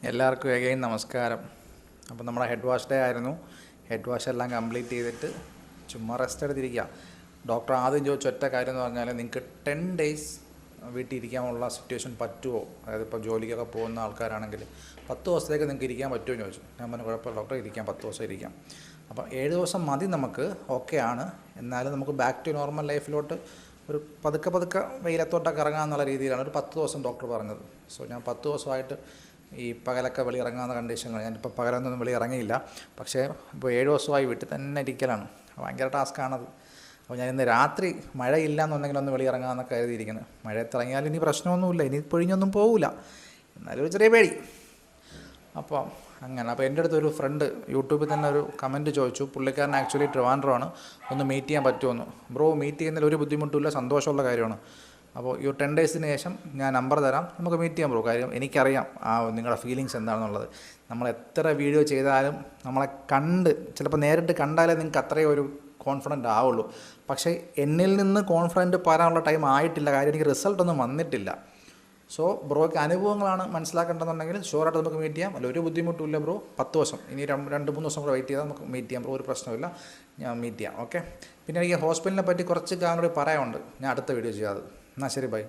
എല്ലാവർക്കും അഗൈൻ നമസ്കാരം. അപ്പോൾ നമ്മുടെ ഹെഡ് വാഷ് ഡേ ആയിരുന്നു. ഹെഡ് വാഷ് എല്ലാം കംപ്ലീറ്റ് ചെയ്തിട്ട് ചുമ്മാ റെസ്റ്റ് എടുത്തിരിക്കുക. ഡോക്ടർ ആദ്യം ചോദിച്ച ഒറ്റ കാര്യം എന്ന് പറഞ്ഞാൽ നിങ്ങൾക്ക് 10 days വീട്ടിൽ ഇരിക്കാനുള്ള സിറ്റുവേഷൻ പറ്റുമോ, അതായത് ഇപ്പോൾ ജോലിക്കൊക്കെ പോകുന്ന ആൾക്കാരാണെങ്കിൽ 10 ദിവസത്തേക്ക് നിങ്ങൾക്ക് ഇരിക്കാൻ പറ്റുമോ എന്ന് ചോദിച്ചു. ഞാൻ പറഞ്ഞു കുഴപ്പമില്ല ഡോക്ടർ, ഇരിക്കാം, 10 ദിവസം ഇരിക്കാം. അപ്പോൾ 7 ദിവസം മതി നമുക്ക്, ഓക്കെ ആണ്. എന്നാലും നമുക്ക് ബാക്ക് ടു നോർമൽ ലൈഫിലോട്ട് ഒരു പതുക്കെ വെയിലത്തോട്ടൊക്കെ ഇറങ്ങാമെന്നുള്ള രീതിയിലാണ് ഒരു 10 ദിവസം ഡോക്ടർ പറഞ്ഞത്. സോ ഞാൻ 10 ദിവസമായിട്ട് ഈ പകലൊക്കെ വെളി ഇറങ്ങാവുന്ന കണ്ടീഷനുകൾ, ഞാനിപ്പോൾ പകലൊന്നും വെളി ഇറങ്ങിയില്ല. പക്ഷേ ഇപ്പോൾ 7 ദിവസമായി വീട്ടിൽ തന്നെ ഇരിക്കലാണ്. ഭയങ്കര ടാസ്ക്കാണത്. അപ്പോൾ ഞാൻ ഇന്ന് രാത്രി മഴയില്ല എന്നുണ്ടെങ്കിൽ ഒന്ന് വെളി ഇറങ്ങാമെന്നൊക്കെ കരുതിയിരിക്കുന്നത്. മഴയത്ത് ഇറങ്ങിയാൽ ഇനി പ്രശ്നമൊന്നുമില്ല, ഇനി പൊഴിഞ്ഞൊന്നും പോകില്ല, എന്നാലും ഒരു ചെറിയ പേടി. അപ്പോൾ അങ്ങനെ. അപ്പോൾ എൻ്റെ അടുത്തൊരു ഫ്രണ്ട് യൂട്യൂബിൽ തന്നെ ഒരു കമൻറ്റ് ചോദിച്ചു. പുള്ളിക്കാരൻ ആക്ച്വലി ട്രിവാൻഡ്രമാണ്. ഒന്ന് മീറ്റ് ചെയ്യാൻ പറ്റുമെന്ന്. ബ്രോ, മീറ്റ് ചെയ്യുന്നതിൽ ഒരു ബുദ്ധിമുട്ടില്ല, സന്തോഷമുള്ള കാര്യമാണ്. അപ്പോൾ ഈ 10 daysന് ശേഷം ഞാൻ നമ്പർ തരാം, നമുക്ക് മീറ്റ് ചെയ്യാൻ ബ്രോ. കാര്യം എനിക്കറിയാം നിങ്ങളുടെ ഫീലിങ്സ് എന്താണെന്നുള്ളത്. നമ്മൾ എത്ര വീഡിയോ ചെയ്താലും നമ്മളെ ചിലപ്പോൾ നേരിട്ട് കണ്ടാലേ നിങ്ങൾക്ക് അത്രയും ഒരു കോൺഫിഡൻ്റ് ആവുള്ളൂ. പക്ഷേ എന്നിൽ നിന്ന് കോൺഫിഡൻറ്റ് പറയാനുള്ള ടൈം ആയിട്ടില്ല. കാര്യം എനിക്ക് റിസൾട്ടൊന്നും വന്നിട്ടില്ല. സോ ബ്രോയ്ക്ക് അനുഭവങ്ങളാണ് മനസ്സിലാക്കേണ്ടതെന്നുണ്ടെങ്കിൽ ഷുവറായിട്ട് നമുക്ക് മീറ്റ് ചെയ്യാം. അല്ല, ഒരു ബുദ്ധിമുട്ടുമില്ല ബ്രോ. 10 ദിവസം, ഇനി 2-3 ദിവസം കൂടെ വെയിറ്റ് ചെയ്താൽ നമുക്ക് മീറ്റ് ചെയ്യാം ബ്രോ, ഒരു പ്രശ്നമില്ല, ഞാൻ മീറ്റ് ചെയ്യാം. ഓക്കെ. പിന്നെ എനിക്ക് ഹോസ്പിറ്റലിനെ പറ്റി കുറച്ച് കാര്യങ്ങൾ പറയാനുണ്ട്, ഞാൻ അടുത്ത വീഡിയോ ചെയ്യാതെ. എന്നാൽ ശരി, ബൈ.